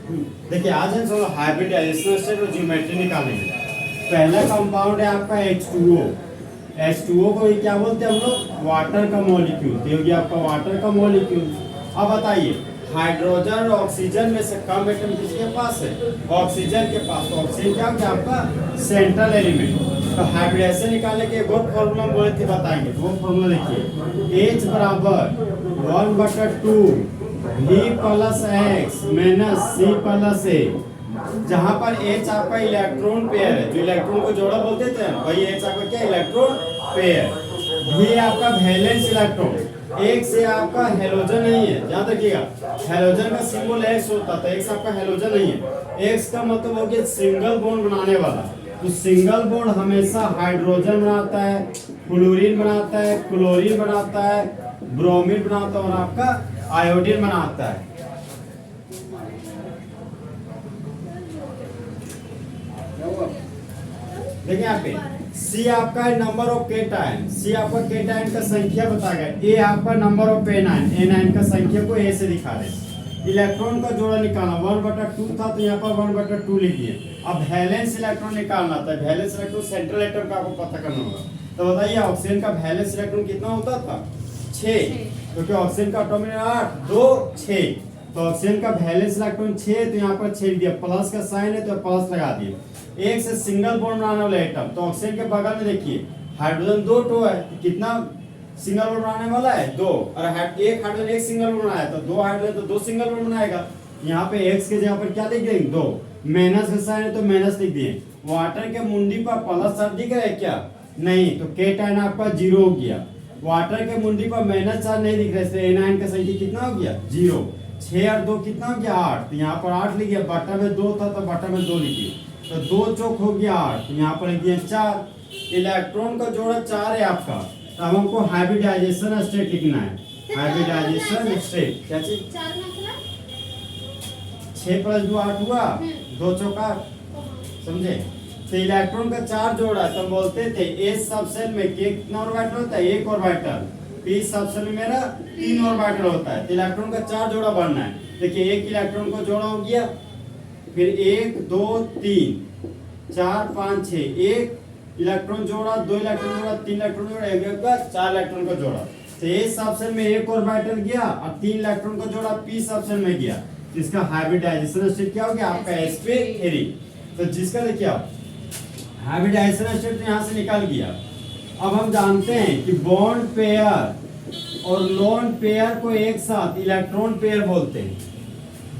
देखिए आज हम सब हाइब्रिडाइजेशन स्टेट और ज्योमेट्री निकालेंगे। पहला कंपाउंड है आपका H2O। H2O को ही क्या बोलते हैं हम लोग? वाटर का मॉलिक्यूल। तो ये हो गया आपका वाटर का मॉलिक्यूल। अब बताइए हाइड्रोजन और ऑक्सीजन में से कम एटम किसके पास है? ऑक्सीजन के पास। तो ऑक्सीजन क्या होगा आपका सेंट्रल एलिमेंट। तो हाइब्रिडाइजेशन निकालने के एक और फॉर्मूला बोले थे, बताएंगे। तो वो फॉर्मूला देखिए, H बराबर 1/2 V plus x minus c plus a. जहां पर H आपका इलेक्ट्रॉन पेयर है, जो इलेक्ट्रॉन को जोड़ा बोलते थे वही H आपका क्या इलेक्ट्रॉन पेयर। V आपका वैलेंस इलेक्ट्रॉन। एक से आपका हेलोजन नहीं है, याद रखिएगा। हेलोजन का सिंबल X होता था, X आपका हेलोजन नहीं है। X का मतलब हो गया सिंगल बॉन्ड बनाने वाला। तो सिंगल बॉन्ड हमेशा हाइड्रोजन बनाता है, फ्लोरीन बनाता है, क्लोरीन बनाता है, ब्रोमीन बनाता है और आपका आयोडीन बनाता है। देखिए यहाँ पे C आपका है नंबर ऑफ केटायन। C आपका केटायन का संख्या बताएगा। A आपका नंबर ऑफ एनायन का संख्या को A से दिखा रहे हैं। इलेक्ट्रॉन का जोड़ा निकालना 1/2 था, तो यहाँ पर 1/2 लिखिए। अब वैलेंस इलेक्ट्रॉन निकालना था। वैलेंस इलेक्ट्रॉन सेंट्रल एटम का आपको पता करना होगा। तो बताइए ऑक्सीजन का वैलेंस इलेक्ट्रॉन कितना होता था? 6, क्योंकि ऑक्सीजन का एटॉमिक नंबर 8 2 6। तो ऑक्सीजन का वैलेंस इलेक्ट्रॉन 6, तो यहाँ पर 6 दिया। प्लस का साइन है तो प्लस लगा दिए। एक से सिंगल बॉन्ड बनाने वाला एटम। तो ऑक्सीजन के बगल में देखिए हाइड्रोजन 2 टो है, तो कितना सिंगल बॉन्ड बनाने वाला है? 2। और एक हाइड्रोजन एक सिंगल बॉन्ड बनाया, तो 2 हाइड्रोजन तो 2 सिंगल बॉन्ड बनाएगा। यहाँ पे x के जगह पर क्या लिख देंगे? 2। माइनस का साइन है तो माइनस लिख दिए। वाटर के मुंडी पर प्लस चार्ज दिख रहा है क्या? नहीं, तो केटायन आपका 0 हो गया। वाटर के मुंडी पर माइनस चार्ज नहीं दिख रहा है, इसलिए एनायन का संख्या कितना हो गया? 0। 6 और 2 कितना हो गया? 8। तो यहाँ पर 8 लिखिए। बटा में 2 था तो बटा में 2 लिखिए। तो 2 चौक हो गया 8। यहाँ पर लिख दिए 4। इलेक्ट्रॉन का जोड़ा 4 है आपका। तो अब हमको हाइब्रिडाइजेशन स्टेट लिखना है। हाइब्रिडाइजेशन स्टेट क्या चीज? 6 + 2 8 हुआ। 2 चौक 8, समझे? तो इलेक्ट्रॉन का 4 जोड़ा, तो बोलते थे एस सबसेल में के कितना ऑर्बिटल होता है? 1 ऑर्बिटल। पी सबसेल में मेरा 3 ऑर्बिटल होता है। तो इलेक्ट्रॉन का 4 जोड़ा बनना है। देखिए एक इलेक्ट्रॉन को जोड़ा हो गया, फिर 1 2 3 4 5 6। एक इलेक्ट्रॉन जोड़ा, 2 इलेक्ट्रॉन जोड़ा, 3 इलेक्ट्रॉन जोड़ा, एक 4 इलेक्ट्रॉन का जोड़ा। तो एस सबसेल में 1 ऑर्बिटल गया और 3 इलेक्ट्रॉन का जोड़ा पी सबसेल में गया। तो इसका हाइब्रिडाइजेशन स्टेट क्या हो गया आपका? sp3। तो जिसका देखिए आप हाइब्रिडाइजेशन स्टेट तो यहाँ से निकल गया। अब हम जानते हैं कि बॉन्ड पेयर और लोन पेयर को एक साथ इलेक्ट्रॉन पेयर बोलते हैं।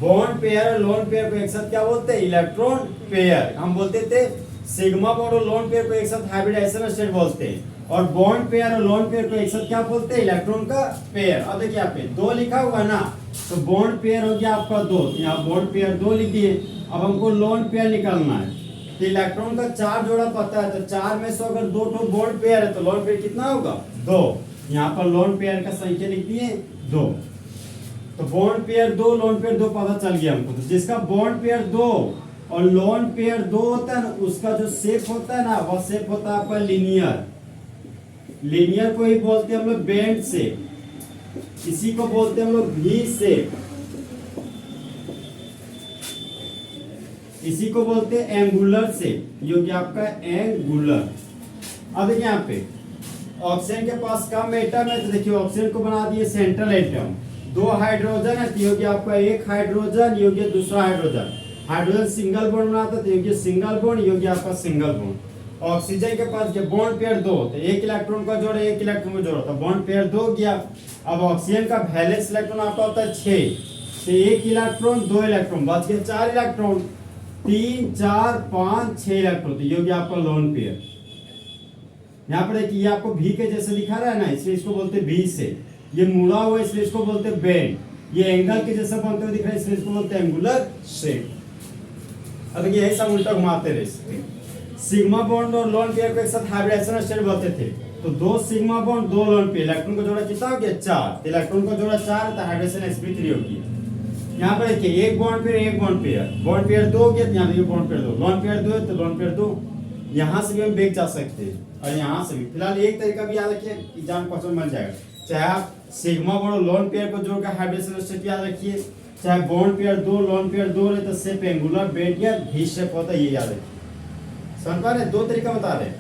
बॉन्ड पेयर और लोन पेयर को एक साथ क्या बोलते हैं? Electron pair. हम बोलते थे सिग्मा बॉन्ड और लोन पेयर को एक साथ हाइब्रिडाइजेशन स्टेट बोलते हैं। और बॉन्ड पेयर और लोन पेयर को एक साथ क्या बोलते हैं? इलेक्ट्रॉन का पेयर। अब देखिए यहाँ पे 2 लिखा हुआ ना, तो बॉन्ड पेयर हो गया आपका 2। यहाँ बॉन्ड पेयर 2 लिख दिए। अब हमको लोन पेयर निकालना है। तो इलेक्ट्रॉन का 4 जोड़ा पता है, तो 4 में से अगर 2 तो बॉन्ड पेयर है, तो लोन पेयर कितना होगा? 2। यहाँ पर लोन पेयर का संख्या लिख दिए 2। तो बॉन्ड पेयर 2 लोन पेयर 2 पता चल गया हमको। तो जिसका बॉन्ड पेयर 2 और लोन पेयर 2 होता है ना, उसका जो शेप होता है ना, वह शेप होता है आपका लीनियर। लीनियर को ही बोलते हैं हम लोग बेंड शेप। इसी को बोलते हैं हम लोग वी शेप। इसी को बोलते हैं एंगुलर शेप। ये हो गया आपका एंगुलर। अब देखिए यहाँ पे ऑक्सीजन के पास कम एटम है, तो देखिए ऑक्सीजन को बना दिए सेंट्रल एटम। 2 हाइड्रोजन है, तो ये हो गया आपका 1 हाइड्रोजन, ये हो गया दूसरा हाइड्रोजन। हाइड्रोजन सिंगल बॉन्ड बनाता है, तो ये हो गया सिंगल बॉन्ड, ये हो गया आपका सिंगल बॉन्ड। ऑक्सीजन के पास बॉन्ड पेयर 2, तो 1 इलेक्ट्रॉन का जोड़ा 1 इलेक्ट्रॉन का जोड़ा, तो बॉन्ड पेयर 2 गया। अब ऑक्सीजन का वैलेंस इलेक्ट्रॉन आपका होता है 6, तो 1 इलेक्ट्रॉन 2 इलेक्ट्रॉन बच गए 4 इलेक्ट्रॉन। 3 4 5 6 इलेक्ट्रॉन, तो ये हो गया आपका लोन पेयर। यहाँ पर देखिए ये आपको भी के जैसे दिखा रहा है ना, इसलिए इसको बोलते हैं भी से। ये मुड़ा हुआ है इसलिए इसको बोलते हैं बेंड। ये एंगल के जैसा बनते हुए दिख रहा है इसलिए इसको बोलते हैं एंगुलर शेप। अब देखिए यही सब उल्टा घुमाते रहे। सिग्मा बॉन्ड और लोन पेयर को एक साथ हाइब्रिडाइजेशन स्टेट बोलते थे। तो 2 sigma bond 2 lone pair, electron का जोड़ा कितना हो गया? 4। इलेक्ट्रॉन का जोड़ा 4 है, तो हाइब्रिडेशन sp3 होगी। यहाँ पर देखिए 1 bond pair 1 bond pair, bond pair 2 हो गया, तो यहाँ देखिए बॉन्ड पेयर 2, लोन पेयर 2 है तो लोन पेयर 2। यहाँ से भी हम बेग जा सकते हैं और यहाँ से भी। फिलहाल एक तरीका भी याद रखिए, एग्जाम क्वेश्चन बन जाएगा। चाहे आप सिग्मा बॉन्ड और लोन पेयर को जोड़कर हाइब्रिडेशन स्टेट याद रखिए, चाहे बॉन्ड पेयर दो लोन पेयर दो रहे तो शेप एंगुलर बेड या भी शेप होता है, ये याद रखिए। समझ पा रहे, दो तरीका बता रहे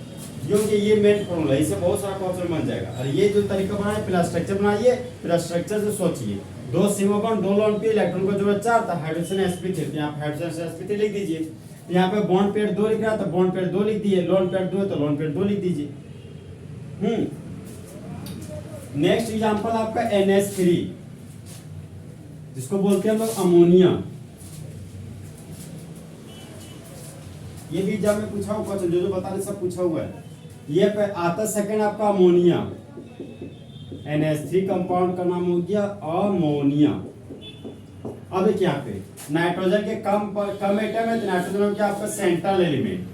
क्योंकि ये मेन फॉर्मूला, इससे बहुत सारा क्वेश्चन बन जाएगा। और ये जो तरीका बनाए पहला स्ट्रक्चर बनाइए, फिर स्ट्रक्चर से सोचिए। दो सिग्मा बॉन्ड दो लोन पेयर इलेक्ट्रॉन को जोड़ा 4 था, हाइड्रोजन sp3, यहाँ पे हाइड्रोजन sp3 लिख दीजिए। यहाँ पे बॉन्ड पेयर 2 लिख रहा था, बॉन्ड पेयर 2 लिख दिए, लोन पेयर 2 है तो लोन पेयर 2 लिख दीजिए। नेक्स्ट एग्जांपल आपका NH3, जिसको बोलते हैं हम लोग अमोनिया। ये भी एग्जाम में पूछा हुआ क्वेश्चन, जो बता रहे सब पूछा हुआ है। ये पे आता सेकंड आपका अमोनिया, NH3 कंपाउंड का नाम हो गया अमोनिया। अब देखिए यहाँ पे नाइट्रोजन के कम एटम है तो नाइट्रोजन हो गया आपका सेंट्रल एलिमेंट।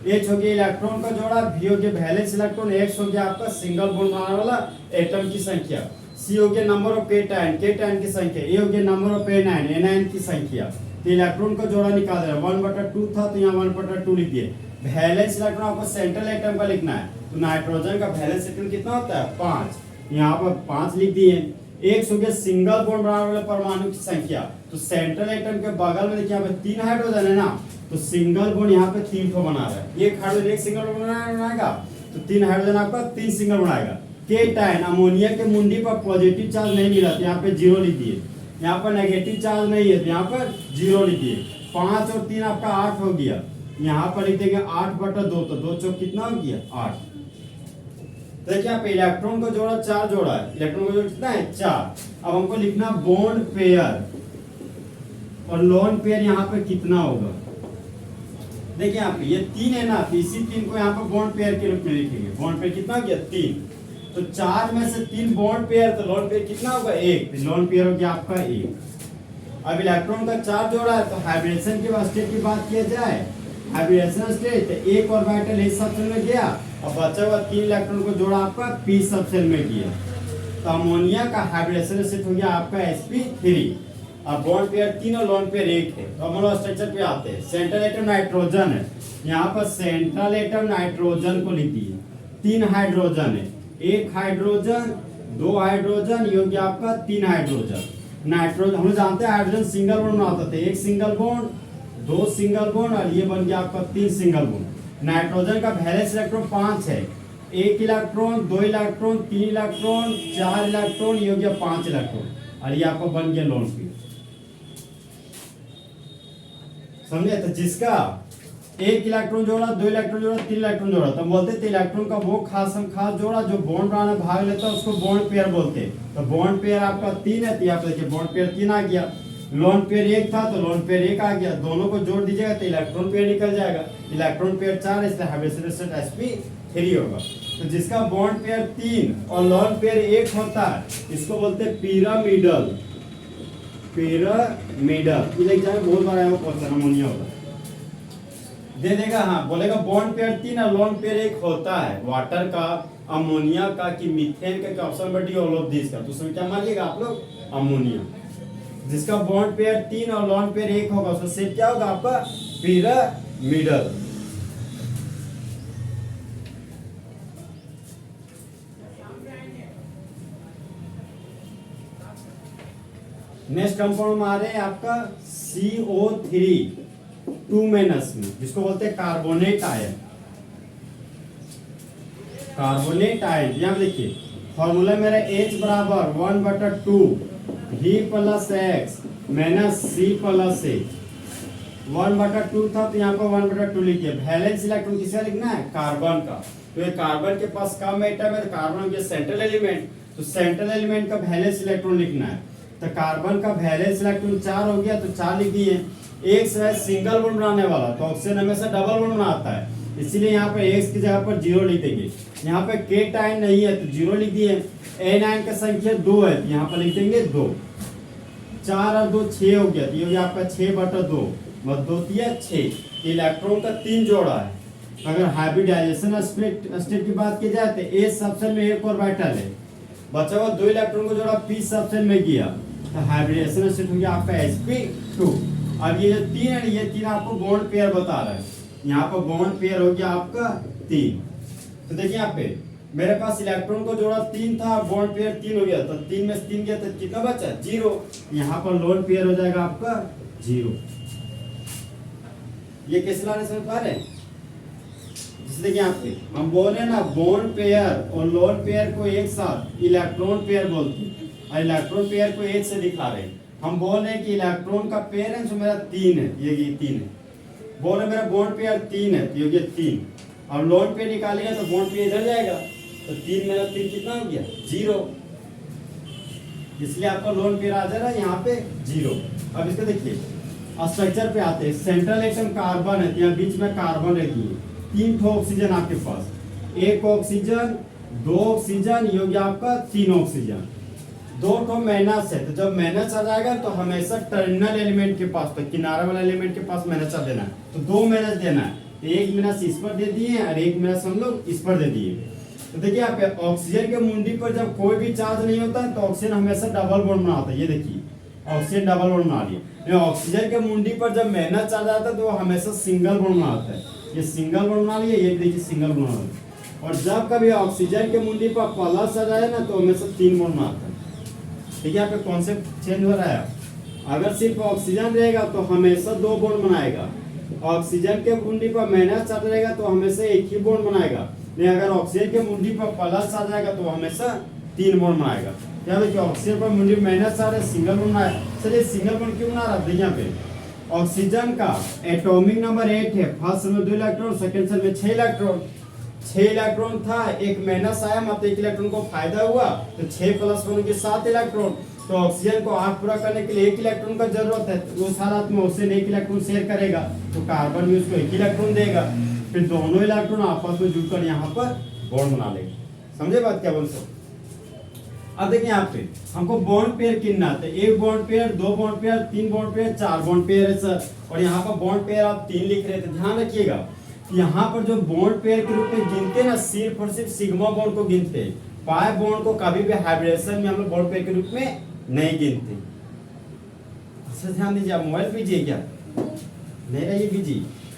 H हो गया इलेक्ट्रॉन का जोड़ा, V हो गया वैलेंस इलेक्ट्रॉन, X हो गया आपका सिंगल बॉन्ड बनाने वाला एटम की संख्या, C हो गया नंबर ऑफ केटायन की संख्या, A हो गया नंबर ऑफ एनायन की संख्या। तो इलेक्ट्रॉन का जोड़ा निकाल रहे हैं, 1/2 था तो यहाँ 1/2 लिख दिए। वैलेंस इलेक्ट्रॉन आपको सेंट्रल एटम का लिखना है, तो नाइट्रोजन का वैलेंस इलेक्ट्रॉन कितना होता है 5, यहाँ पर 5 लिख दिए। X हो गया सिंगल बॉन्ड बनाने वाले परमाणु की संख्या, तो सेंट्रल एटम के बगल में देखिए यहाँ पे 3 हाइड्रोजन है ना, तो सिंगल बॉन्ड यहाँ पे 3 ठो बना रहा है। एक हाइड्रोजन एक सिंगल बॉन्ड बनाएगा तो 3 हाइड्रोजन आपका 3 सिंगल बनाएगा। केटायन अमोनिया के मुंडी पर पॉजिटिव चार्ज नहीं मिला तो यहाँ पे 0 लिख दिए, यहाँ पर नेगेटिव चार्ज नहीं है तो यहाँ पर 0 लिख दिए। 5 और 3 आपका 8 हो गया, यहाँ पर लिख देंगे 8/2, तो 2 चौक कितना हो गया 8। देखिए यहाँ पे इलेक्ट्रॉन को जोड़ा 4 जोड़ा है, इलेक्ट्रॉन को जोड़ा कितना है 4। अब हमको लिखना बॉन्ड पेयर और लोन पेयर यहाँ पे कितना होगा। देखिए यहाँ पे ये 3 है ना, तो इसी 3 को यहाँ पे बॉन्ड पेयर के रूप में लिखेंगे। बॉन्ड पेयर कितना हो गया 3, तो 4 में से 3 बॉन्ड पेयर, तो लोन पेयर कितना होगा 1, तो लोन पेयर हो गया आपका 1। अब इलेक्ट्रॉन का 4 जोड़ा है, तो हाइब्रिडेशन के स्टेट की बात किया जाए, हाइब्रिडेशन स्टेट तो एक ऑर्बिटल इस सबसेल में गया और बचा हुआ 3 इलेक्ट्रॉन को जोड़ा आपका p सबसेल में गया, तो अमोनिया का हाइब्रिडेशन स्टेट हो गया आपका sp3। अब बॉन्ड पेयर 3 और लोन पेयर 1 है, तो अमोनो स्ट्रक्चर पे आते हैं। सेंट्रल एटम नाइट्रोजन है, यहाँ पर सेंट्रल एटम नाइट्रोजन को लिख दिए, 3 हाइड्रोजन है, 1 हाइड्रोजन 2 हाइड्रोजन, ये हो गया आपका 3 हाइड्रोजन। नाइट्रोजन हम लोग जानते हैं हाइड्रोजन सिंगल बॉन्ड बनाते थे, 1 सिंगल बॉन्ड 2 सिंगल बॉन्ड और ये बन गया आपका 3 सिंगल बॉन्ड। नाइट्रोजन का वैलेंस इलेक्ट्रॉन 5 है, 1 इलेक्ट्रॉन 2 इलेक्ट्रॉन 3 इलेक्ट्रॉन 4 इलेक्ट्रॉन, ये हो गया 5 इलेक्ट्रॉन और ये आपका बन गया लोन पेयर। समझे, तो जिसका 1 इलेक्ट्रॉन जोड़ा 2 इलेक्ट्रॉन जोड़ा 3 इलेक्ट्रॉन जोड़ा, तो बोलते थे इलेक्ट्रॉन का वो खास जोड़ा जो बॉन्ड बनाने में भाग लेता है उसको बॉन्ड पेयर बोलते हैं। तो बॉन्ड पेयर आपका 3 है, तो यहाँ पे देखिए बॉन्ड पेयर 3 आ गया। लोन पेयर 1 था तो लोन पेयर 1 आ गया, दोनों को जोड़ दीजिएगा तो इलेक्ट्रॉन पेयर निकल जाएगा। इलेक्ट्रॉन पेयर 4 है इसलिए हाइब्रिडेशन स्टेट sp3 होगा। तो जिसका बॉन्ड पेयर 3 और लोन पेयर 1 होता है इसको बोलते हैं पिरामिडल। पिरामिडल ये एग्जाम में बहुत बार आया वो क्वेश्चन, अमोनिया होगा दे देगा, हाँ बोलेगा बॉन्ड पेयर 3 और लोन पेयर 1 होता है वाटर का, अमोनिया का कि मीथेन का, option but all of this का, तो उसमें क्या मानिएगा आप लोग अमोनिया। जिसका बॉन्ड पेयर 3 और लोन पेयर 1 होगा उसका शेप क्या होगा आपका पिरामिडल। नेक्स्ट कंपाउंड में आ रहे हैं आपका CO3 2 माइनस में, जिसको बोलते हैं कार्बोनेट आयन। कार्बोनेट आयन यहाँ देखिए फॉर्मूला मेरा H बराबर 1/2 V plus X minus C plus A। 1/2 था तो यहाँ पर 1/2 लिखिए। वैलेंस इलेक्ट्रॉन किसका लिखना है कार्बन का, तो ये कार्बन के पास कम एटम है तो कार्बन के सेंट्रल एलिमेंट, तो सेंट्रल एलिमेंट का वैलेंस इलेक्ट्रॉन लिखना है। तो कार्बन का वैलेंस इलेक्ट्रॉन 4 हो गया तो 4 लिख दिए। एक सिंगल बॉन्ड बनाने वाला, तो ऑक्सीजन हमेशा डबल बॉन्ड बनाता है, इसीलिए यहाँ पे X की जगह पर 0 लिख देंगे। यहाँ पे केटायन नहीं है तो 0 लिख दिए। एनायन का संख्या 2 है तो यहाँ पर लिख देंगे 2। 4 और 2 6 हो गया, तो ये हो गया आपका 6/2 मतलब 2 तिया 6। इलेक्ट्रॉन का 3 जोड़ा है। अगर हाइब्रिडाइजेशन स्टेट की बात की जाए तो A सबसेल में एक ऑर्बिटल है, बचा हुआ 2 इलेक्ट्रॉन को जोड़ा P सबसेल में गया, तो हाइब्रिडेशन स्टेट हो गया आपका sp2। अब ये जो 3 है ये 3 आपको बॉन्ड पेयर बता रहा है, यहाँ पर बॉन्ड पेयर हो गया आपका 3। तो देखिए यहाँ पे मेरे पास इलेक्ट्रॉन को जोड़ा 3 था, बॉन्ड पेयर 3 हो गया, तो 3 में से 3 गया तो कितना बचा 0। यहाँ पर लोन पेयर हो जाएगा आपका 0। ये कैसे लाने समझ पा रहे हैं? जैसे कि यहाँ पे हम बोले ना बॉन्ड पेयर और लोन पेयर को एक साथ इलेक्ट्रॉन पेयर बोलते हैं, और इलेक्ट्रॉन पेयर को एक से दिखा रहे हैं। हम बोल रहे हैं कि इलेक्ट्रॉन का पेयर है जो मेरा 3 है, ये 3 है। बोल रहे मेरा बॉन्ड पेयर 3 है, तो ये 3। अब लोन पेयर निकालेगा तो बॉन्ड पेयर इधर जाएगा, तो 3 मेरा 3 कितना हो गया 0। इसलिए आपका लोन पेयर आ जा रहा है यहाँ पे 0। अब इसको देखिए स्ट्रक्चर पे आते हैं। सेंट्रल एटम कार्बन है, यहाँ बीच में कार्बन रहती है, 3 ठो ऑक्सीजन आपके पास, 1 ऑक्सीजन 2 ऑक्सीजन, ये हो गया आपका 3 ऑक्सीजन। 2 ठो माइनस है, तो जब माइनस आ जाएगा तो हमेशा टर्मिनल एलिमेंट के पास, तो किनारा वाला एलिमेंट के पास माइनस आ देना है, तो 2 माइनस देना है। तो 1 माइनस इस पर दे दिए और 1 माइनस हम लोग इस पर दे दिए। तो देखिए यहाँ पे ऑक्सीजन के मुंडी पर जब कोई भी चार्ज नहीं होता है तो ऑक्सीजन हमेशा डबल बॉन्ड बनाता है। ये देखिए ऑक्सीजन डबल बॉन्ड बना लिया। ऑक्सीजन के मुंडी पर जब माइनस चार्ज आता है तो वो हमेशा सिंगल बॉन्ड बनाता है। ये सिंगल बॉन्ड बना लिया, ये देखिए सिंगल बॉन्ड बना लिया। और जब कभी ऑक्सीजन के मुंडी पर प्लस आ जाए ना तो हमेशा 3 बॉन्ड बनाता है। ठीक है, यहाँ पे कॉन्सेप्ट चेंज हो रहा है। अगर सिर्फ ऑक्सीजन रहेगा तो हमेशा 2 बॉन्ड बनाएगा। ऑक्सीजन के मुंडी पर माइनस चार्ज रहेगा तो हमेशा 1 ही बॉन्ड बनाएगा। नहीं, अगर ऑक्सीजन के मुंडी पर प्लस आ जाएगा तो हमेशा 3 बॉन्ड बनाएगा। क्या देखिए ऑक्सीजन पर मुंडी माइनस आ रहा है, सिंगल बॉन्ड बनाया। चलिए सिंगल बॉन्ड क्यों बना रहा है? यहाँ पे ऑक्सीजन का एटॉमिक नंबर 8 है, फर्स्ट सेल में 2 इलेक्ट्रॉन, सेकंड सेल में 6 इलेक्ट्रॉन। 6 इलेक्ट्रॉन था, एक माइनस आया, मतलब 1 इलेक्ट्रॉन को फायदा हुआ, तो 6 + 1 के 7 इलेक्ट्रॉन। तो ऑक्सीजन को 8 पूरा करने के लिए 1 इलेक्ट्रॉन का जरूरत है, तो उस हालत में ऑक्सीजन 1 इलेक्ट्रॉन शेयर करेगा, तो कार्बन भी उसको 1 इलेक्ट्रॉन देगा। फिर दोनों इलेक्ट्रॉन आपस में जुड़कर यहाँ पर बॉन्ड बना लेगा। समझे बात क्या बोल सकते? अब देखिए यहाँ पे हमको बॉन्ड पेयर गिनना है, 1 bond pair, 2 bond pair, 3 bond pair, 4 bond pair है सर। और यहाँ पर बॉन्ड पेयर आप 3 लिख रहे थे, ध्यान रखिएगा यहाँ पर जो बॉन्ड पेयर के रूप में गिनते हैं ना, सिर्फ और सिर्फ सिग्मा बॉन्ड को गिनते हैं। पाई बॉन्ड को कभी भी हाइब्रिडेशन में हम लोग बॉन्ड पेयर के रूप में नहीं गिनते। अच्छा ध्यान दीजिए, आप मोबाइल बिजी है क्या? नहीं रहिए बिजी।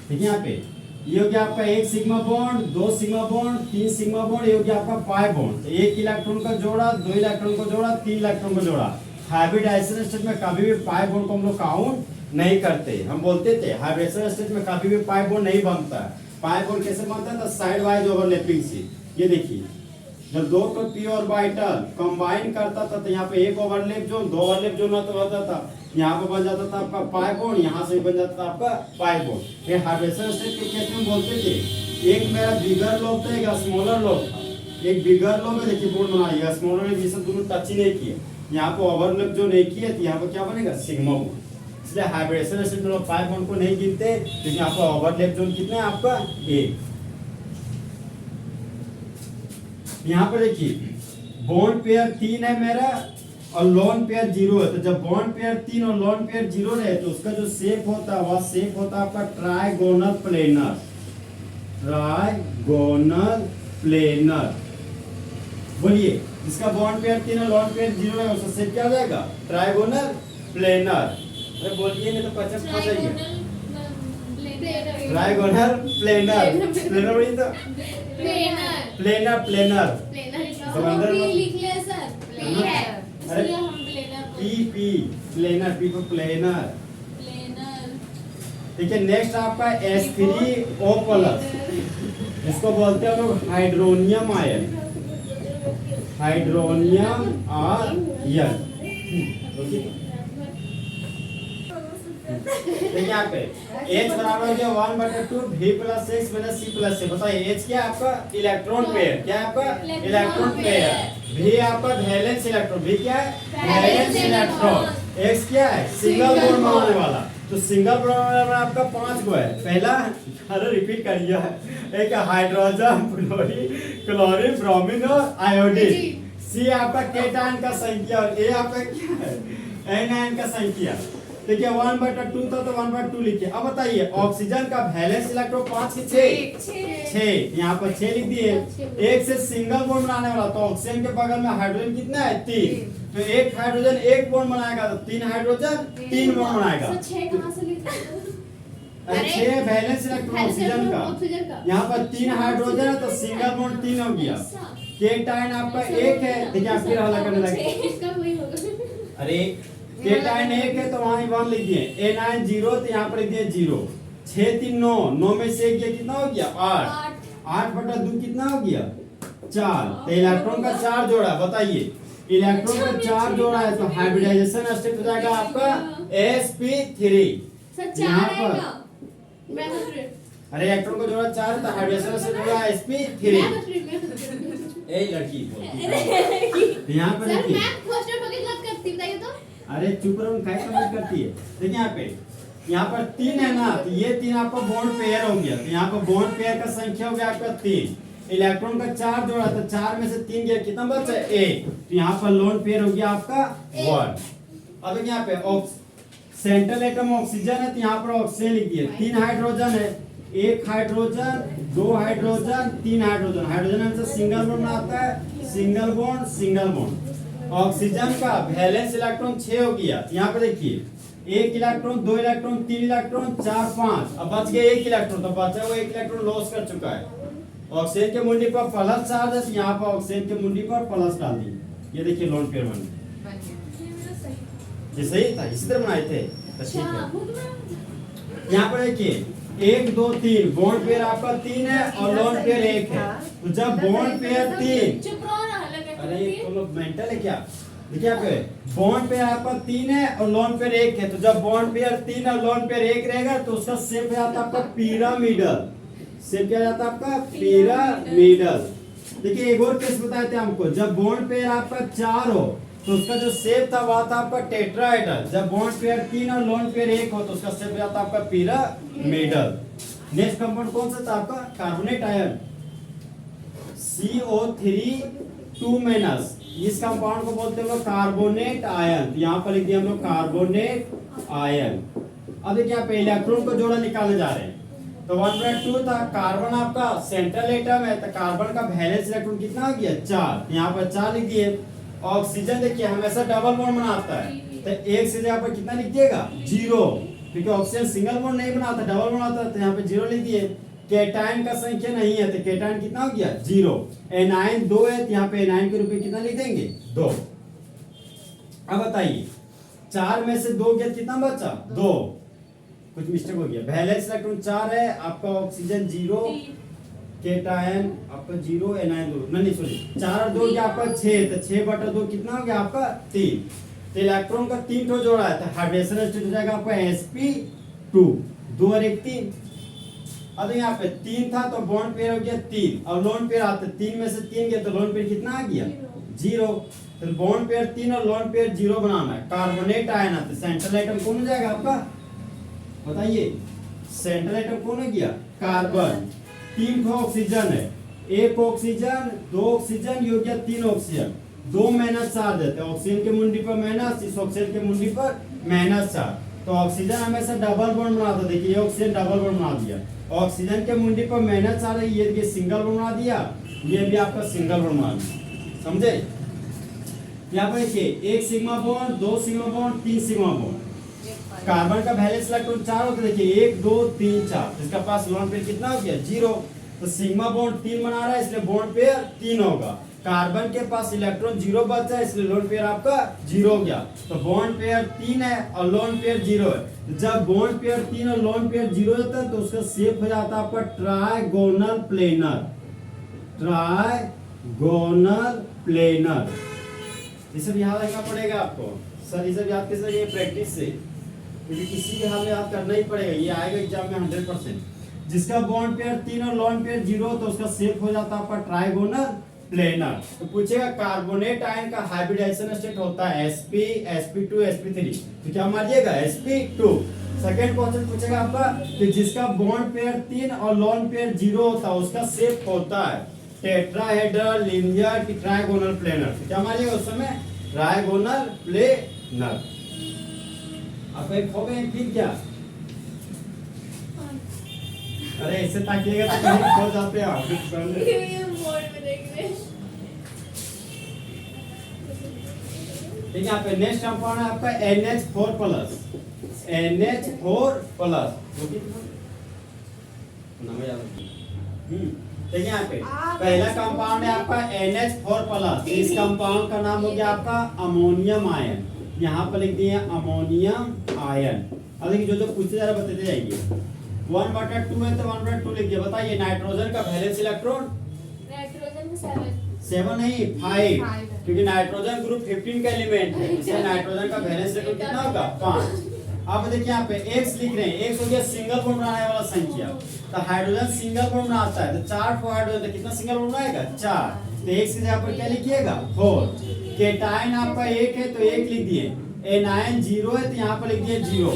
देखिए यहाँ पे ये हो गया आपका 1 sigma bond, 2 sigma bond, 3 sigma bond, ये हो गया आपका पाई बॉन्ड। तो 1 इलेक्ट्रॉन का जोड़ा, 2 इलेक्ट्रॉन को जोड़ा, 3 इलेक्ट्रॉन को जोड़ा। हाइब्रिडाइजेशन स्टेट में कभी भी पाई बॉन्ड को हम लोग काउंट नहीं करते। हम बोलते थे हाइब्रिडेशन स्टेट में कभी भी पाई बॉन्ड नहीं बनता है। पाई बॉन्ड कैसे बनता है? तो साइड वाइज ओवरलैपिंग से। ये देखिए जब 2 को पी ऑर्बिटल कंबाइन करता था तो यहाँ पे 1 ओवरलैप जोन, 2 ओवरलैप जोन होता था, यहाँ पे बन जाता था आपका पाई बॉन्ड, यहाँ से बन जाता था आपका पाई बॉन्ड। ये हाइब्रिडेशन स्टेट के केस में बोलते थे एक मेरा बिगर लोब था, एक स्मॉलर लोब था। एक बिगर लोब में देखिए बॉन्ड बनाइएगा, स्मॉलर में जिसे दोनों टच ही नहीं किए, यहाँ पे ओवरलैप जोन एक ही है, तो यहाँ पे क्या बनेगा सिग्मा बॉन्ड। इसलिए हाइब्रिडेशन स्टेट में पाई बॉन्ड को नहीं गिनते क्योंकि यहाँ पे ओवरलैप जोन कितना है आपका 1। यहाँ पर देखिए बॉन्ड पेयर 3 है मेरा और लोन पेयर 0 है। तो जब बॉन्ड पेयर 3 और लोन पेयर 0 रहे तो उसका जो शेप होता है वह शेप होता है आपका ट्राइगोनल प्लेनर। ट्राइगोनल प्लेनर बोलिए, जिसका बॉन्ड पेयर 3 और लोन पेयर 0 है उसका शेप क्या हो जाएगा? Trigonal planar. अरे बोलिए नहीं तो पचक फंस जाइए। ट्राइगोनल प्लेनर, प्लेनर बोलिए तो प्लेनर प्लेनर समंदर में लिख ले सर, प्लेनर है इसलिए हम planar P planar, P for planar. Planar ठीक है, नेक्स्ट आपका H3O+, इसको बोलते हैं लोग हाइड्रोनियम आयन। हाइड्रोनियम आयन देखिए यहाँ पे H बराबर हो गया 1/2 V + X - C + C। बताइए H क्या है आपका? Electron pair. क्या है आपका? Electron pair. V आपका वैलेंस इलेक्ट्रॉन। V क्या है? Valence electron. X क्या है? सिंगल बॉन्ड बनाने वाला। तो सिंगल बॉन्ड बनाने वाला आपका 5 गो है। पहला, अरे रिपीट करिए, एक हाइड्रोजन, क्लोरीन, ब्रोमीन और आयोडीन। C आपका केटायन का संख्या और A आपका क्या है? एनायन का संख्या। देखिए 1/2 था तो 1/2 लिखिए। अब बताइए ऑक्सीजन का वैलेंस इलेक्ट्रॉन 5 के 6, यहाँ पर 6 लिख दिए। एक से सिंगल बॉन्ड बनाने वाला, तो ऑक्सीजन के बगल में हाइड्रोजन कितना है? 3। तो एक हाइड्रोजन 1 बॉन्ड बनाएगा तो 3 हाइड्रोजन 3 बॉन्ड बनाएगा। 6 कहां से लिखा? अरे 6 वैलेंस इलेक्ट्रॉन ऑक्सीजन का, यहाँ पर 3 हाइड्रोजन है तो सिंगल बॉन्ड 3 हो गया। केटायन आपका एक है, देखिए आप फिर हल्ला करने लगे। इसका वही होगा। अरे केटायन एक है तो वहां 1 लिख दिए, एनायन 0 तो यहाँ पर लिख दिए 0। 6 3 9, 9 में से 1 कितना हो गया 8, 8 बटा 2 कितना हो गया 4। तो इलेक्ट्रॉन का 4 जोड़ा, बताइए इलेक्ट्रॉन का 4 जोड़ा है तो हाइब्रिडाइजेशन स्टेट हो जाएगा आपका sp3। सच यहाँ चार पर आएगा। मैं बता रही हूँ। अरे इलेक्ट्रॉन का जोड़ा 4 है तो हाइब्रिडाइजेशन स्टेट होगा sp3। मैं बता रही हूँ। ए लड़की बोलती है। तो यहाँ पर सर देखिए, मैं क्वेश्चन पकड़ गलत करती बताइए तो। अरे चुप रहो, काय कमेंट करती है। देखिए यहाँ पर 3 है ना, तो ये 3 आपका बॉन्ड पेयर हो गया, तो यहाँ पर बॉन्ड पेयर का संख्या हो गया आपका 3। इलेक्ट्रॉन का 4 जोड़ा तो 4 में से 3 गया, कितना बचा 1, तो यहाँ पर लोन पेयर हो गया आपका 1। अब यहाँ पे सेंट्रल एटम ऑक्सीजन है तो यहाँ पर ऑक्सीजन लिख दिए। 3 हाइड्रोजन है, 1 हाइड्रोजन 2 हाइड्रोजन 3 हाइड्रोजन। हाइड्रोजन हमसे सिंगल बॉन्ड आता है, single bond single bond. Oxygen का वैलेंस इलेक्ट्रॉन 6 हो गया, यहाँ पे देखिए 1 इलेक्ट्रॉन 2 इलेक्ट्रॉन 3 इलेक्ट्रॉन 4 5, अब बच गया 1 इलेक्ट्रॉन, तो बचा वो 1 इलेक्ट्रॉन लॉस कर चुका है। ऑक्सीजन के मुंडी पर प्लस चार्ज है, यहाँ पर ऑक्सीजन के मुंडी पर प्लस डाल दी। ये देखिए लोन पेयर बन गया। ये सही था, इसी तरह बनाए थे तो ठीक है। यहाँ पर देखिए 1 2 3 बॉन्ड पेयर आपका 3 है और लोन पेयर 1 है, तो जब बॉन्ड पेयर 3, चुप रहो ना, हल्ला करते अरे रहती है। तुम लोग मेंटल है क्या? देखिए यहाँ पे बॉन्ड पेयर आपका 3 है और लोन पेयर 1 है, तो जब बॉन्ड पेयर 3 और लोन पेयर 1 रहेगा तो उसका शेप आता है आपका पिरामिडल। शेप क्या जाता है आपका पिरामिडल। देखिए एक और केस बताए थे हमको, जब बॉन्ड पेयर आपका 4 हो तो उसका जो शेप था वह था आपका टेट्राहेड्रल। जब बॉन्ड पेयर 3 और लोन पेयर 1 हो तो उसका शेप जाता है आपका पिरामिडल। नेक्स्ट कंपाउंड कौन सा था आपका? Carbonate ion, CO3 2-। इस कंपाउंड को बोलते हैं कार्बोनेट आयन, तो यहाँ पर लिख दिया हम लोग कार्बोनेट आयन। अब देखिए यहाँ पे इलेक्ट्रॉन को जोड़ा निकालने जा रहे हैं, तो 1.2 था। कार्बन आपका सेंट्रल एटम है, तो कार्बन का वैलेंस इलेक्ट्रॉन कितना हो गया 4, यहाँ पर 4 लिख दिए। ऑक्सीजन देखिए हमेशा डबल बॉन्ड बनाता है, तो 1 से जगह पर कितना लिख दिएगा 0, क्योंकि ऑक्सीजन सिंगल बॉन्ड नहीं बनाता, डबल बनाता है, तो यहाँ पे 0 लिख दिए। केटायन का संख्या नहीं है तो केटायन कितना हो गया 0। एनायन 2 है तो यहाँ पे एनायन के रूप में कितना लिख देंगे 2। अब बताइए 4 में से 2 गया, कितना बचा 2, कुछ मिस्टेक हो गया। वैलेंस इलेक्ट्रॉन 4 है आपका, ऑक्सीजन 0, केटायन आपका 0, एनायन 2, नहीं सॉरी 4 और 2 क्या आपका 6, तो 6 बटा 2 कितना हो गया आपका 3। तो इलेक्ट्रॉन का 3 ठो जोड़ा है तो हाइब्रिडेशन स्टेट हो जाएगा आपका sp2, 2 और 1 3। अब यहाँ पे 3 था तो बॉन्ड पेयर हो गया 3 और लोन पेयर आता है, 3 में से 3 गया तो लोन पेयर कितना आ गया 0। तो बॉन्ड पेयर 3 और लोन पेयर 0 बनाना है। कार्बोनेट आयन आता है, सेंट्रल एटम कौन हो जाएगा आपका बताइए? सेंट्रल एटम कौन हो गया कार्बन। 3 ठो ऑक्सीजन है, 1 ऑक्सीजन 2 ऑक्सीजन, ये हो गया 3 ऑक्सीजन। 2 माइनस चार्ज है, तो ऑक्सीजन के मुंडी पर माइनस, इस ऑक्सीजन के मुंडी पर माइनस चार्ज, तो ऑक्सीजन हमेशा डबल बॉन्ड बनाता है। देखिए ये ऑक्सीजन डबल बॉन्ड बना दिया, ऑक्सीजन के मुंडी पर माइनस चार्ज है, ये सिंगल बॉन्ड बना दिया, ये भी आपका सिंगल बॉन्ड बना दिया, समझे? यहाँ पर देखिए 1 sigma bond 2 sigma bond 3 sigma bond. Carbon का वैलेंस इलेक्ट्रॉन 4 होता है, देखिए 1 2 3 4, इसका पास लोन पेयर कितना हो गया 0, तो सिग्मा बॉन्ड 3 बना रहा है इसलिए बॉन्ड पेयर 3 होगा। कार्बन के पास इलेक्ट्रॉन 0 बचा है इसलिए लोन पेयर आपका 0 हो गया, तो बॉन्ड पेयर 3 है और लोन पेयर 0 है। तो जब बॉन्ड पेयर 3 और लोन पेयर 0 होता है तो उसका शेप हो जाता है आपका ट्राइगोनल प्लेनर। ट्राइगोनल प्लेनर, ये सब याद रखना पड़ेगा आपको। सर ये सब याद कैसे? ये प्रैक्टिस से, क्योंकि किसी भी हाल में याद करना ही पड़ेगा, ये आएगा एग्जाम में 100%। जिसका बॉन्ड पेयर 3 और लोन पेयर 0 तो उसका शेप हो जाता है आपका ट्राइगोनल प्लेनर। तो पूछेगा कार्बोनेट आयन का हाइब्रिडाइजेशन स्टेट होता है sp sp2 sp3, तो क्या मारिएगा sp2। सेकंड क्वेश्चन पूछेगा आपका कि जिसका बॉन्ड पेयर 3 और लोन पेयर 0 होता है उसका शेप होता है टेट्राहेड्रल, लिनियर की ट्राइगोनल प्लेनर, तो क्या मारिएगा उस समय ट्राइगोनल प्लेनर। अब एक हो गए फिर क्या? अरे ऐसे ताकिएगा तो कहीं खो जाते हैं। ये मोड में देख रहे हैं। ठीक है, यहाँ पे नेक्स्ट कंपाउंड है आपका NH4+। NH4+, नाम याद रखिए। देखिए यहाँ पे पहला कंपाउंड है आपका NH4+, इस कंपाउंड का नाम हो गया आपका अमोनियम आयन, यहाँ पर लिख दिए अमोनियम आयन। अब देखिए जो पूछते जा रहा बताते जाइए। 1/2 है तो 1/2 लिख दिया। बताइए नाइट्रोजन का वैलेंस इलेक्ट्रॉन नाइट्रोजन में 7 7 नहीं 5, क्योंकि नाइट्रोजन ग्रुप 15 का एलिमेंट है, इसलिए नाइट्रोजन का वैलेंस इलेक्ट्रॉन कितना होगा 5। अब देखिए यहाँ पे X लिख रहे हैं, X हो गया सिंगल बॉन्ड बनाने वाला संख्या, तो हाइड्रोजन सिंगल बॉन्ड बनाता है तो 4 हाइड्रोजन, तो कितना सिंगल बॉन्ड बनाएगा 4, तो X की जगह पर क्या लिखिएगा 4। केटायन आपका 1 है तो 1 लिख दिए, एनायन 0 है तो यहाँ पर लिख दिए 0।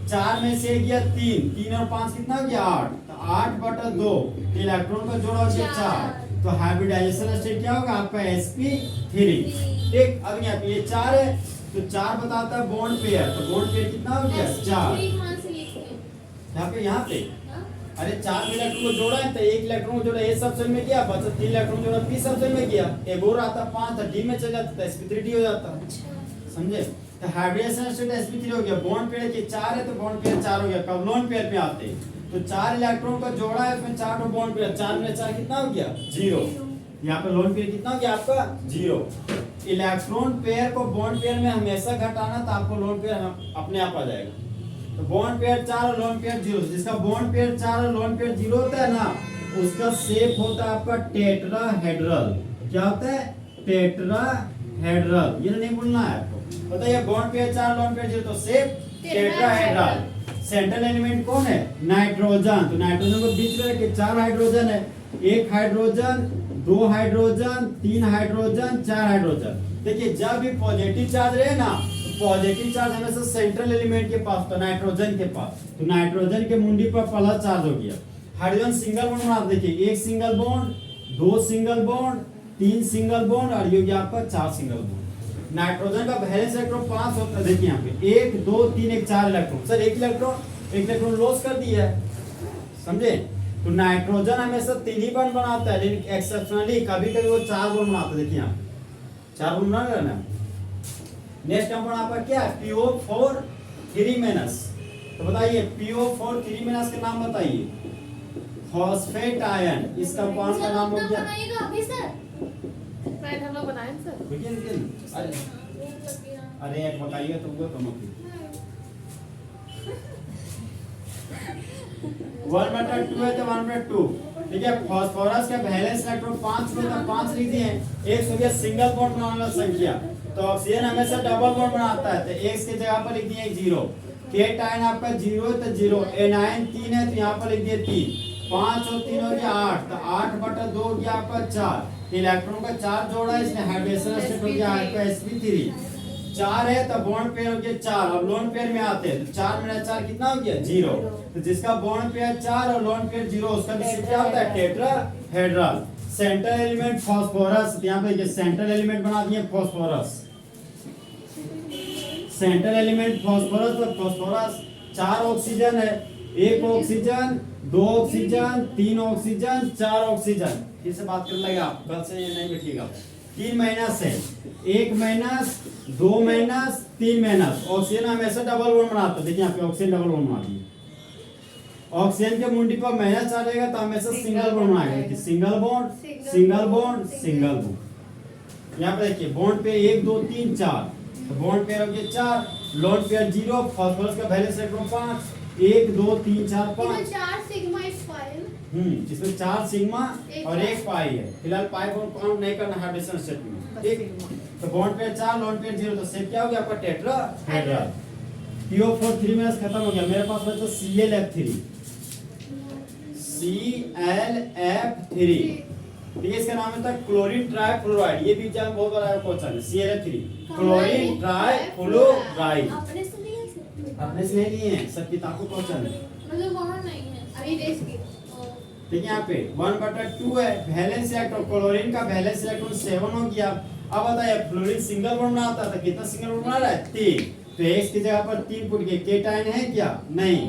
4 में से गया 3, 3 और 5 कितना हो गया 8, तो 8/2 इलेक्ट्रॉन का जोड़ा हो गया 4, तो हाइब्रिडाइजेशन स्टेट क्या होगा आपका sp3। ठीक, अब यहाँ पे ये 4 है तो 4 बताता है बॉन्ड पेयर, तो बॉन्ड पेयर कितना हो गया 4। यहाँ पे अरे 4 इलेक्ट्रॉन को जोड़ा है तो 1 इलेक्ट्रॉन को जोड़ा A सबसेल में गया, बचा 3 इलेक्ट्रॉन जोड़ा P सबसेल में गया, एक और आता 5 तो D में चला जाता है, sp3D हो जाता है, समझे। तो हाइब्रिडाइजेशन स्टेट sp3 हो गया। बॉन्ड पेयर के 4 है तो बॉन्ड पेयर 4 हो गया। कब लोन पेयर पे आते हैं तो 4 इलेक्ट्रॉन का जोड़ा है, उसमें 4 और बॉन्ड पेयर, 4 में 4 कितना हो गया 0। यहाँ पे लोन पेयर कितना हो गया आपका 0। इलेक्ट्रॉन पेयर को बॉन्ड पेयर में हमेशा घटाना तो आपको लोन पेयर अपने आप आ जाएगा। तो बॉन्ड पेयर 4 और लोन पेयर 0, जिसका बॉन्ड पेयर 4 और लोन पेयर 0 होता है ना, उसका शेप होता है आपका टेट्राहेड्रल। क्या होता है टेट्राहेड्रल, ये नहीं भूलना है आपको। बताइए बॉन्ड पेयर 4 लोन पेयर 0 तो शेप टेट्राहेड्रल। सेंट्रल एलिमेंट कौन है नाइट्रोजन, तो नाइट्रोजन को बीच में रखे, 4 हाइड्रोजन है, 1 हाइड्रोजन 2 हाइड्रोजन 3 हाइड्रोजन 4 हाइड्रोजन। देखिए जब भी पॉजिटिव चार्ज रहे ना, पॉजिटिव चार्ज हमेशा सेंट्रल एलिमेंट के पास, तो नाइट्रोजन के पास, तो नाइट्रोजन के मुंडी पर प्लस चार्ज हो गया। हाइड्रोजन सिंगल बॉन्ड बना, देखिए 1 single bond 2 single bond 3 single bond और ये गया आपका 4 सिंगल बॉन्ड। नाइट्रोजन का वैलेंस इलेक्ट्रॉन 5 होता है। देखिए यहाँ पे 1 2 3 1 4 इलेक्ट्रॉन, सर एक इलेक्ट्रॉन लॉस कर दिया है, समझे। तो नाइट्रोजन हमेशा 3 ही बॉन्ड बनाता है, लेकिन एक्सेप्शनली कभी कभी वो 4 बॉन्ड बनाता है। देखिए यहाँ 4 बॉन्ड बना रहा है ना। नेक्स्ट कंपाउंड आपका क्या है PO4 तो बताइए PO4 का नाम बताइए। फॉस्फेट आयन, इस कंपाउंड का नाम हो गया अभी सर फ्रेंड हम लोग बनाएं सर। अरे एक बताइए तो वो कम होगी 1/2 है तो 1/2। ठीक है, फास्फोरस का वैलेंस इलेक्ट्रॉन 5 को तो 5 लिख दिए। एक हो गया सिंगल बॉन्ड बनाने वाला संख्या, तो ऑक्सीजन हमेशा डबल बॉन्ड बनाता है, तो x की जगह पर लिख दिए 0। केटायन आपका 0 है तो 0, एनायन 3 है तो यहाँ पर लिख दिए 3, 5 और 3 हो गया 8, तो 8/2 हो गया आपका 4। इलेक्ट्रॉन का 4 जोड़ा है, इसने हाइड्रोजन स्टेट हो गया आपका sp3। 4 है तो बॉन्ड पेयर हो गया 4, अब लोन पेयर में आते हैं तो 4 में 4 कितना हो गया 0, तो जिसका बॉन्ड पेयर 4 और लोन पेयर 0 उसका भी क्या होता है टेट्राहेड्रल। सेंट्रल एलिमेंट फास्फोरस, यहाँ पे सेंट्रल एलिमेंट बना दिए फास्फोरस। सेंट्रल एलिमेंट फास्फोरस, तो फास्फोरस 4 ऑक्सीजन है, 1 ऑक्सीजन 2 ऑक्सीजन 3 ऑक्सीजन 4 ऑक्सीजन। फिर से बात करने लगे आप, कल से ये नहीं बैठिएगा। 3 माइनस है, 1 माइनस 2 माइनस 3 माइनस। ऑक्सीजन हमेशा डबल बॉन्ड बनाता है, देखिए यहाँ पे ऑक्सीजन डबल बॉन्ड बना दिए। ऑक्सीजन के मुंडी पर माइनस चार्ज रहेगा तो हमेशा सिंगल बॉन्ड बनाएगा, single bond single bond single bond. यहाँ पे देखिए बॉन्ड पे 1 2 3 4, तो बॉन्ड पेयर हो गया 4, लोन पेयर 0, फास्फोरस का वैलेंस इलेक्ट्रॉन 5, 1 2 3 4 5, 4 सिग्मा इज 5। जिसमें 4 सिग्मा और 1 पाई है। फिलहाल पाई को काउंट नहीं करना हाइड्रोजन स्टेट में, ठीक। तो बॉन्ड पेयर 4 लोन पेयर 0, तो शेप क्या हो गया आपका टेट्राहेड्रल। PO4 खत्म हो गया, मेरे पास बचा ClF3। ठीक है, इसका नाम है क्लोरीन ट्राइफ्लोराइड। ये भी एग्जाम बहुत बड़ा क्वेश्चन है। ClF3 chlorine trifluoride. अपने से नहीं लिए हैं, सब किताबों को क्वेश्चन है, मतलब वहां नहीं है अभी देश की। ठीक है, यहाँ पे 1/2 है, वैलेंस इलेक्ट्रॉन क्लोरीन का वैलेंस इलेक्ट्रॉन 7 हो गया। अब बताइए फ्लोरीन सिंगल बॉन्ड बनाता था, कितना सिंगल बॉन्ड बना रहा है 3, तो x की जगह पर 3 पुट गए। केटायन है क्या नहीं,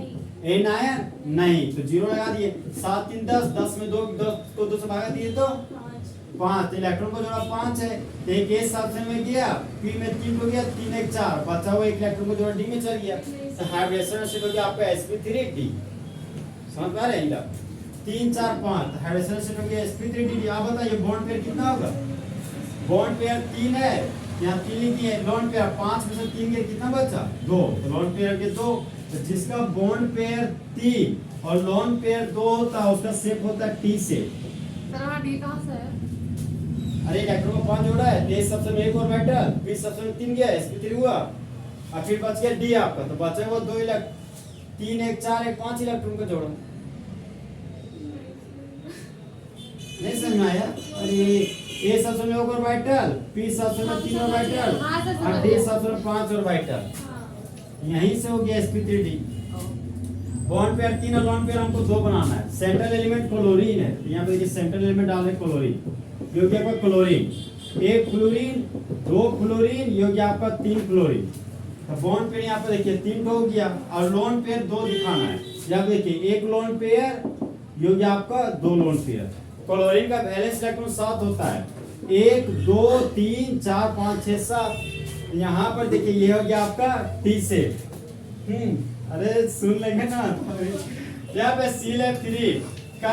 एनायन नहीं, तो 0 लगा दिए। 7 3 10, 10 में 2 को 2 से भागा दिए तो 5, इलेक्ट्रॉन को जोड़ा 5 है, तो एक S सबसेल में गया, P में 3 हो गया, 3 1 4, बचा हुआ एक इलेक्ट्रॉन को जोड़ा D में चल गया, तो हाइब्रिडाइजेशन स्टेट हो गया आपका sp3D। समझ पा रहे हैं? 3 4 5 हाइड्रोजन से हो गया sp3dd। आप बताइए बॉन्ड पेयर कितना होगा? बॉन्ड पेयर 3 है, यहाँ 3 लिखी है, लोन पेयर 5 में से 3 गया, कितना बचा? 2। तो लोन पेयर के 2, तो जिसका बॉन्ड पेयर 3 और लोन पेयर 2 होता है उसका शेप होता है टी शेप। सर वहाँ डी कहाँ से है? अरे इलेक्ट्रॉन को 5 जोड़ा है, तेज सबसे में 1 ऑर्बिटल, फिर सबसे में 3 गया, sp3 हुआ, और फिर बच गया डी आपका, तो बचा वो 2 इलेक्ट्रॉन, 3 1 4 1 5 इलेक्ट्रॉन का जोड़ा। नहीं समझ में आया? अरे ए सबसे में 1 ऑर्बिटल, पी सबसे में 3 ऑर्बिटल, और डी सबसे में 5 ऑर्बिटल। यहीं से हो गया sp3d। बॉन्ड पेयर 3 और लोन पेयर हमको 2 बनाना है। सेंट्रल एलिमेंट क्लोरीन है, यहाँ पे देखिए सेंट्रल एलिमेंट डाल रहे क्लोरीन, ये हो गया आपका क्लोरीन, 1 फ्लोरीन, 2 फ्लोरीन, ये हो गया आपका 3 फ्लोरीन। तो बॉन्ड पेयर यहाँ पे देखिए 3 हो गया, और लोन पेयर 2 दिखाना है। यहाँ पे देखिए 1 लोन पेयर, ये हो गया आपका 2 लोन पेयर। क्लोरीन का वैलेंस इलेक्ट्रॉन 7 होता है, 1 2 3 4 5 6 7। यहाँ पर देखिए ये हो गया आपका टी शेप। अरे सुन लेंगे ना, यहाँ पे CL3 का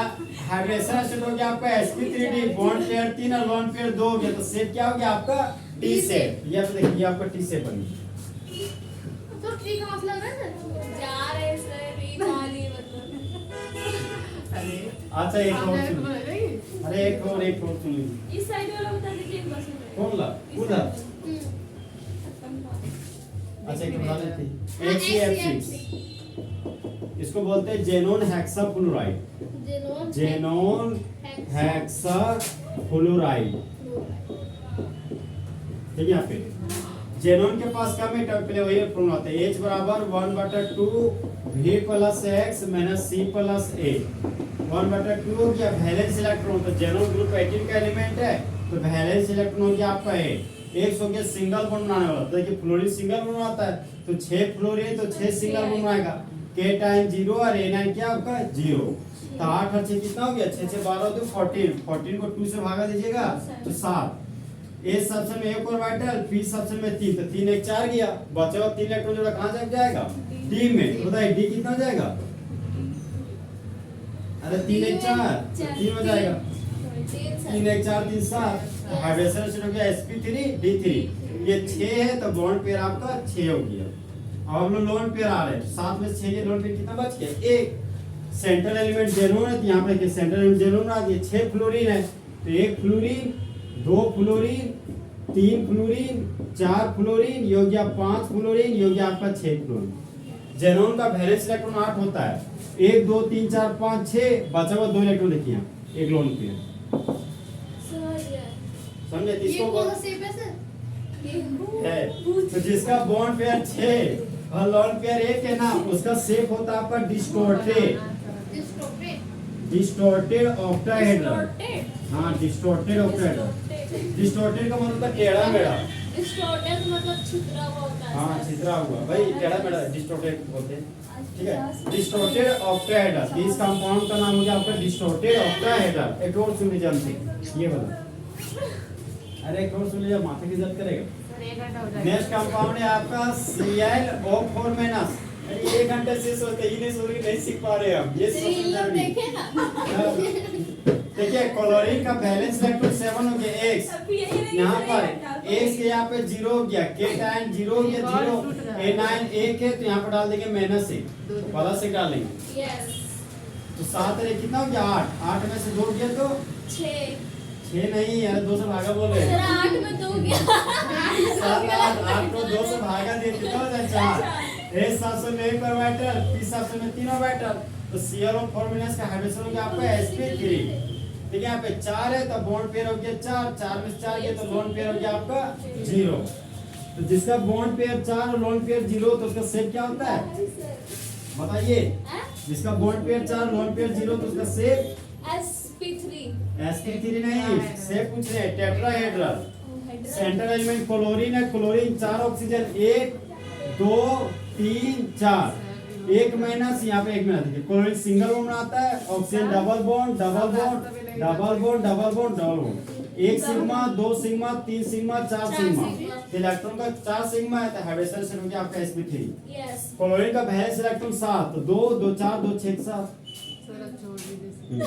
हाइड्रोजन एटम हो गया आपका sp3d, बॉन्ड पेयर 3 और लोन पेयर 2 हो गया, तो शेप क्या हो गया आपका? T shape. ये पे देखिए आपका टी शेप बन गया। तो टी का मतलब है ना? जा रहे सर री वाली मतलब अरे अच्छा एक और आपने सुन, बोला नहीं? अरे एक और सुन लीजिए। इस साइड वाला बता दीजिए बस में कौन ला? उधर। अच्छा एक बता देते हैं, HCF6 इसको बोलते हैं जेनोन हेक्साफ्लोराइड। जेनोन हेक्साफ्लोराइड, ठीक है। यहाँ पे जेनोन के पास क्या मेटल, पहले वही फॉर्मूला होता है, H बराबर 1/2 V plus X minus C plus A। 1/2 हो गया वैलेंस इलेक्ट्रॉन, तो जेनोन ग्रुप 18 का एलिमेंट है, तो वैलेंस इलेक्ट्रॉन हो गया आपका एक हो गया सिंगल बॉन्ड बनाने वाला, तो देखिए फ्लोरीन सिंगल बॉन्ड बनाता है, तो 6 फ्लोरीन तो 6 सिंगल बॉन्ड बनाएगा, K टाइम 0 और A9 क्या आपका 0। तो 8 और 6 कितना हो गया? 6 6 12 तो 14, 14 को 2 से भागा दीजिएगा तो 7। A सबसे में 1 ऑर्बिटल, P सबसे में 3, तो 3 1 4 गया, बचा हुआ 3 इलेक्ट्रॉन जोड़ा कहाँ जाएगा? D में। बताइए D कितना हो जाएगा? अरे 3 1 4, 3 हो जाएगा, 3 1 4 3 7। हाइड्रोजन एटम हो गया sp3d3, ये 6 है, तो बॉन्ड पेयर आपका 6 हो गया। अब हम लोग लोन पेयर आ रहे हैं, 7 में से 6 के लोन पेयर कितना बच गया? 1। सेंट्रल एलिमेंट जेनोन है, तो यहाँ पे देखिए सेंट्रल एलिमेंट जेनोन आ गया, 6 फ्लोरीन है, तो 1 फ्लोरीन, 2 फ्लोरीन, 3 फ्लोरीन, 4 फ्लोरीन, ये हो गया 5 फ्लोरीन, ये हो गया आपका 6 फ्लोरीन। जेनोन का वैलेंस इलेक्ट्रॉन 8 होता है, 1 2 3 4 5 6, बचा हुआ 2 इलेक्ट्रॉन देखिए यहाँ, एक लोन पेयर। समझे? इसको कौन सा शेप है सर? है, तो जिसका बॉन्ड पेयर 6 और लोन पेयर 1 है ना, उसका शेप होता है आपका डिस्टॉर्टेड, डिस्टॉर्टेड ऑक्टाहेड्रल। हाँ डिस्टॉर्टेड ऑक्टाहेड्रल, डिस्टॉर्टेड का मतलब होता है टेढ़ा मेढ़ा। डिस्टॉर्टेड मतलब छितरा हुआ होता है। हाँ छितरा हुआ, भाई टेढ़ा मेढ़ा डिस्टॉर्टेड बोलते हैं, ठीक है। डिस्टॉर्टेड ऑक्टाहेड्रल, इस कंपाउंड का नाम हो गया आपका डिस्टॉर्टेड ऑक्टाहेड्रल। एक और सुन लीजिए हमसे, ये वाला, अरे एक और सुन लीजिए, माथे की दर्द करेगा। सर 1 घंटा हो जाएगा। नेक्स्ट कंपाउंड है आपका ClO4-। अरे 1 घंटे से सोचते ही नहीं सीख पा रहे हम, ये रील देखे ना। देखिए क्लोरीन का बैलेंस इलेक्ट्रॉन 7 हो गया, X यहाँ पर X के यहाँ पे 0 हो गया, K टाइम 0 हो गया, 0 A9 1 है, तो यहाँ पर डाल देंगे -1, तो प्लस 1 डालेंगे, यस तो 7 रे कितना हो गया? 8, 8 में से 2 गया तो 6 नहीं यार, 2 से भागा बोल रहे हैं। 8 में 2 गया। 7 8 को 2 से भागा दिए, कितना हो जाए? 4। A सबसे में 1 ऑर्बिटल, P सबसे में 3 ऑर्बिटल, तो ClO4- का हाइड्रोजन हो गया आपका sp3। ठीक है, यहाँ पे 4 है, तो बॉन्ड पेयर हो गया 4, 4 में से 4 गया, तो लोन पेयर हो गया आपका 0। तो जिसका बॉन्ड पेयर 4 और लोन पेयर 0, तो उसका शेप क्या होता है बताइए? जिसका बॉन्ड पेयर 4 लोन पेयर 0, तो उसका शेप sp3 नहीं, शेप पूछ रहे हैं, टेट्राहेड्रल। सेंट्रल एलिमेंट क्लोरीन है, क्लोरीन 4 ऑक्सीजन, 1 2 3 4, 1 माइनस, यहाँ पे 1 माइनस, देखिए क्लोरीन सिंगल बॉन्ड बनाता है, oxygen double bond double bond double bond double bond double bond, 1 sigma 2 sigma 3 sigma 4 sigma, electron का 4 सिग्मा है, तो हाइड्रोजन से हो गया आपका sp3। यस क्लोरीन का वैलेंस इलेक्ट्रॉन 7, तो 2 2 4 2 6 7, जरा छोड़ दीजिए।